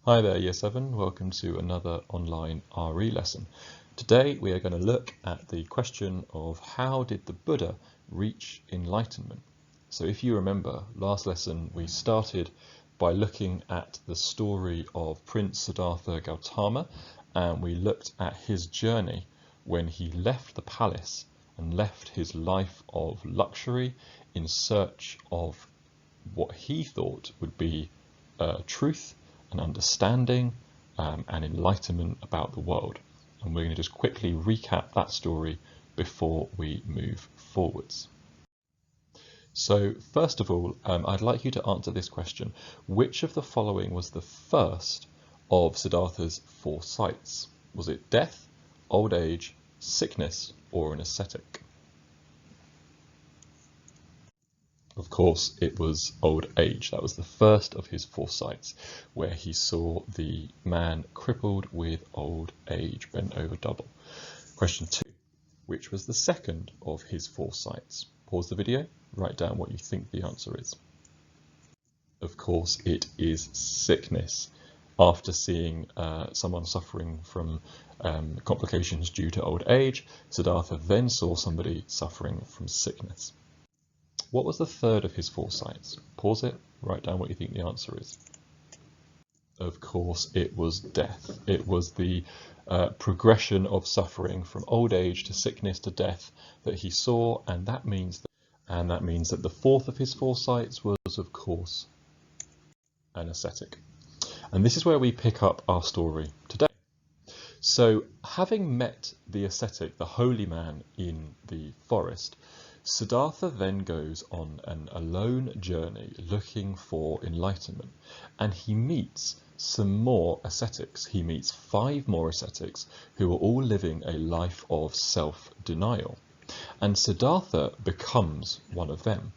Hi there, Year 7. Welcome to another online RE lesson. Today we are going to look at the question of how did the Buddha reach enlightenment? So if you remember, last lesson we started by looking at the story of Prince Siddhartha Gautama, and we looked at his journey when he left the palace and left his life of luxury in search of what he thought would be truth and understanding and enlightenment about the world. And we're going to just quickly recap that story before we move forwards. So first of all, I'd like you to answer this question. Which of the following was the first of Siddhartha's four sights? Was it death, old age, sickness, or an ascetic? Of course, it was old age. That was the first of his four sights, where he saw the man crippled with old age, bent over double. Question 2. Which was the second of his four sights? Pause the video, write down what you think the answer is. Of course, it is sickness. After seeing someone suffering from complications due to old age, Siddhartha then saw somebody suffering from sickness. What was the third of his four sights? Pause it, write down what you think the answer is. Of course, it was death. It was the progression of suffering from old age to sickness to death that he saw, and that means that the fourth of his four sights was, of course, an ascetic. And this is where we pick up our story today. So, having met the ascetic, the holy man in the forest, Siddhartha then goes on an alone journey looking for enlightenment, and he meets some more ascetics. He meets 5 more ascetics who are all living a life of self-denial, and Siddhartha becomes one of them.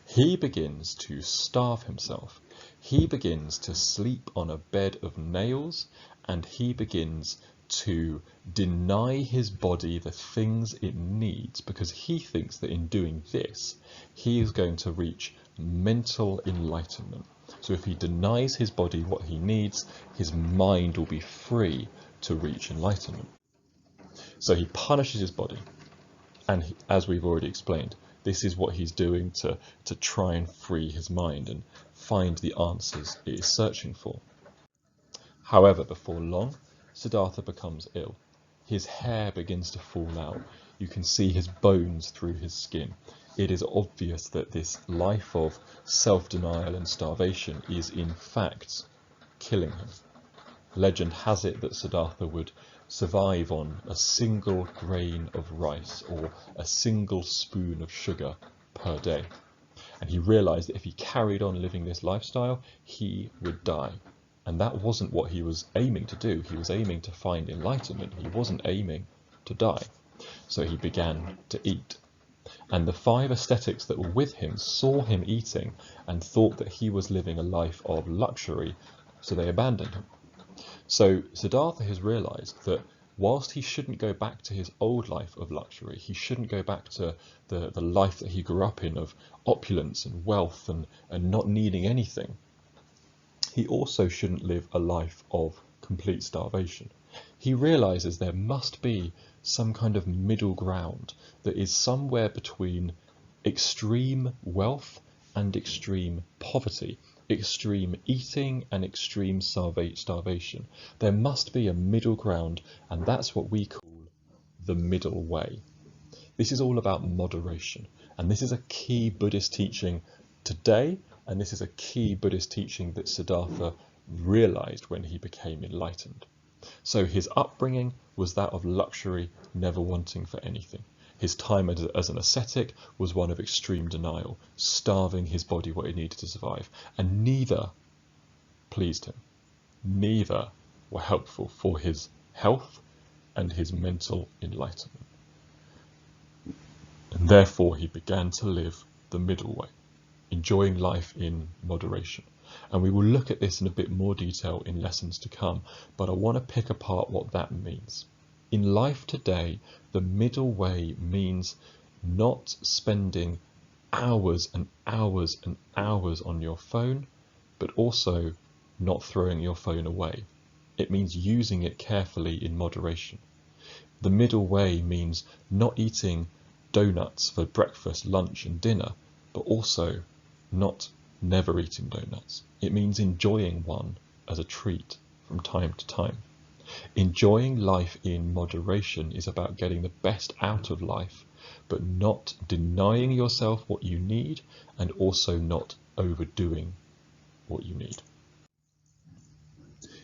He begins to starve himself. He begins to sleep on a bed of nails, and he begins to deny his body the things it needs, because he thinks that in doing this he is going to reach mental enlightenment. So if he denies his body what he needs, his mind will be free to reach enlightenment. So he punishes his body, and as we've already explained, this is what he's doing to try and free his mind and find the answers it is searching for. However, before long, Siddhartha becomes ill. His hair begins to fall out. You can see his bones through his skin. It is obvious that this life of self-denial and starvation is in fact killing him. Legend has it that Siddhartha would survive on a single grain of rice or a single spoon of sugar per day. And he realized that if he carried on living this lifestyle, he would die. And that wasn't what he was aiming to do. He was aiming to find enlightenment. He wasn't aiming to die. So he began to eat. And the 5 ascetics that were with him saw him eating and thought that he was living a life of luxury, so they abandoned him. So Siddhartha has realized that whilst he shouldn't go back to his old life of luxury, he shouldn't go back to the life that he grew up in of opulence and wealth and not needing anything, he also shouldn't live a life of complete starvation. He realizes there must be some kind of middle ground that is somewhere between extreme wealth and extreme poverty, extreme eating and extreme starvation. There must be a middle ground, and that's what we call the middle way. This is all about moderation, and this is a key Buddhist teaching today. And this is a key Buddhist teaching that Siddhartha realized when he became enlightened. So his upbringing was that of luxury, never wanting for anything. His time as an ascetic was one of extreme denial, starving his body what it needed to survive. And neither pleased him. Neither were helpful for his health and his mental enlightenment. And therefore he began to live the middle way, enjoying life in moderation. And we will look at this in a bit more detail in lessons to come, but I want to pick apart what that means. In life today, the middle way means not spending hours and hours and hours on your phone, but also not throwing your phone away. It means using it carefully in moderation. The middle way means not eating donuts for breakfast, lunch and dinner, but also not never eating donuts. It means enjoying one as a treat from time to time. Enjoying life in moderation is about getting the best out of life, but not denying yourself what you need and also not overdoing what you need.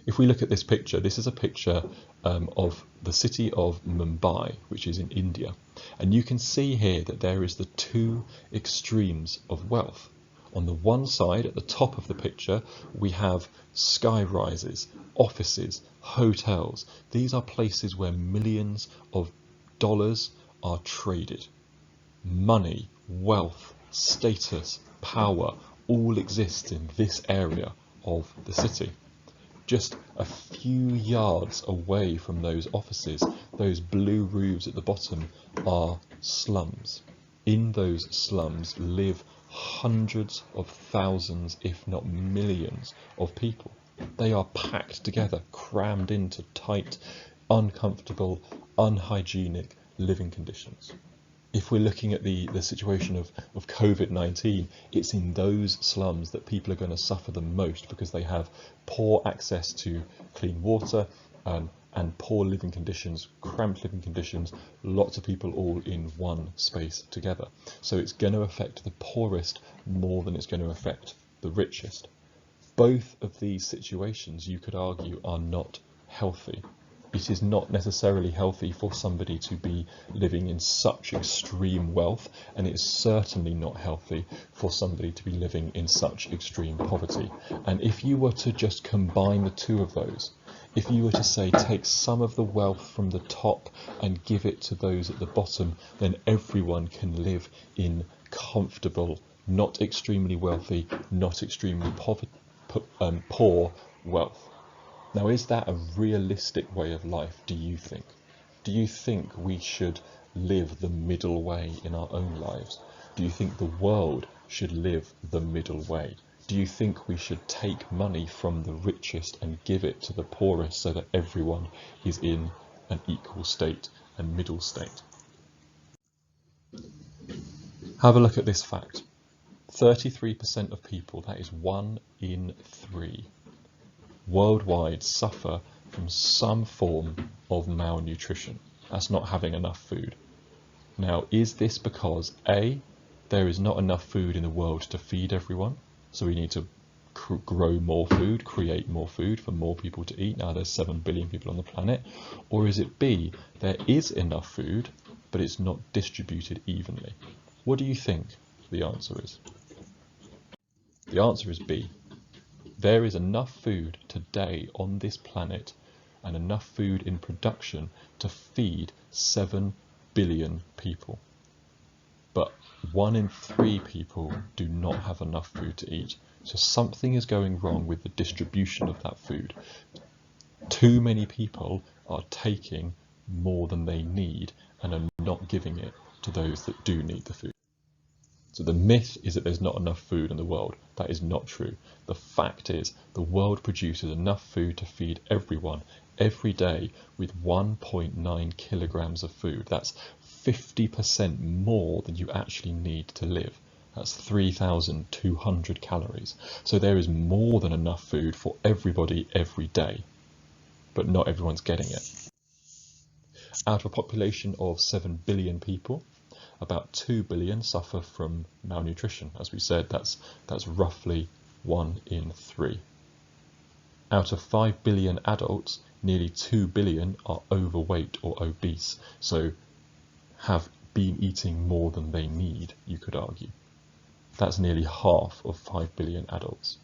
If we look at this picture, this is a picture of the city of Mumbai, which is in India. And you can see here that there is the two extremes of wealth. On the one side, at the top of the picture, we have sky rises, offices, hotels. These are places where millions of dollars are traded. Money, wealth, status, power, all exist in this area of the city. Just a few yards away from those offices, those blue roofs at the bottom are slums. In those slums live hundreds of thousands, if not millions, of people. They are packed together, crammed into tight, uncomfortable, unhygienic living conditions. If we're looking at the situation of COVID-19, it's in those slums that people are going to suffer the most because they have poor access to clean water and poor living conditions, cramped living conditions, lots of people all in one space together. So it's going to affect the poorest more than it's going to affect the richest. Both of these situations, you could argue, are not healthy. It is not necessarily healthy for somebody to be living in such extreme wealth, and it is certainly not healthy for somebody to be living in such extreme poverty. And if you were to just combine the two of those, if you were to say take some of the wealth from the top and give it to those at the bottom, then everyone can live in comfortable, not extremely wealthy, not extremely poor wealth. Now, is that a realistic way of life, do you think? Do you think we should live the middle way in our own lives? Do you think the world should live the middle way? Do you think we should take money from the richest and give it to the poorest so that everyone is in an equal state and middle state? Have a look at this fact. 33% of people, that is 1 in 3, worldwide suffer from some form of malnutrition. That's not having enough food. Now, is this because A, there is not enough food in the world to feed everyone, so we need to grow more food, create more food for more people to eat? Now there's 7 billion people on the planet. Or is it B, there is enough food, but it's not distributed evenly? What do you think the answer is? The answer is B. There is enough food today on this planet and enough food in production to feed 7 billion people. But 1 in 3 people do not have enough food to eat. So something is going wrong with the distribution of that food. Too many people are taking more than they need and are not giving it to those that do need the food. So the myth is that there's not enough food in the world. That is not true. The fact is the world produces enough food to feed everyone every day with 1.9 kilograms of food. That's 50% more than you actually need to live. That's 3,200 calories. So there is more than enough food for everybody every day, but not everyone's getting it. Out of a population of 7 billion people, about 2 billion suffer from malnutrition. As we said, that's roughly 1 in 3. Out of 5 billion adults, nearly 2 billion are overweight or obese, so have been eating more than they need, you could argue. That's nearly half of 5 billion adults.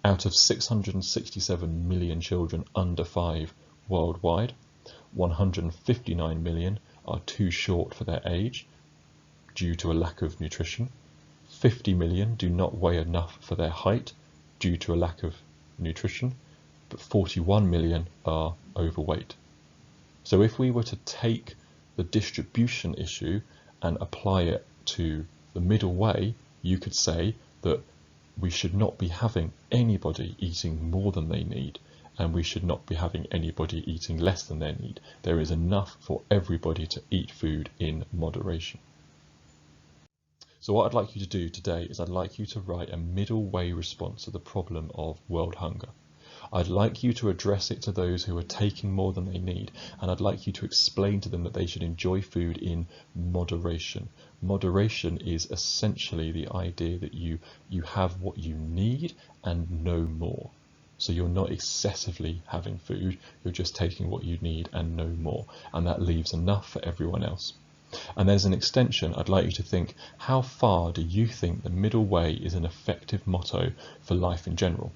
Out of 667 million children under 5 worldwide, 159 million are too short for their age due to a lack of nutrition. 50 million do not weigh enough for their height due to a lack of nutrition, but 41 million are overweight. So if we were to take the distribution issue and apply it to the middle way, you could say that we should not be having anybody eating more than they need, and we should not be having anybody eating less than they need. There is enough for everybody to eat food in moderation. So what I'd like you to do today is I'd like you to write a middle way response to the problem of world hunger. I'd like you to address it to those who are taking more than they need, and I'd like you to explain to them that they should enjoy food in moderation. Moderation is essentially the idea that you have what you need and no more. So you're not excessively having food, you're just taking what you need and no more, and that leaves enough for everyone else. And there's an extension. I'd like you to think, how far do you think the middle way is an effective motto for life in general?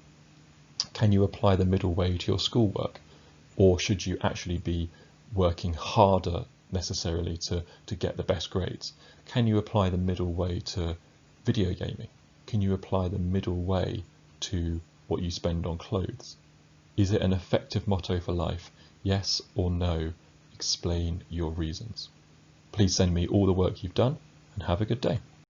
Can you apply the middle way to your schoolwork? Or should you actually be working harder necessarily to get the best grades? Can you apply the middle way to video gaming? Can you apply the middle way to what you spend on clothes? Is it an effective motto for life? Yes or no? Explain your reasons. Please send me all the work you've done and have a good day.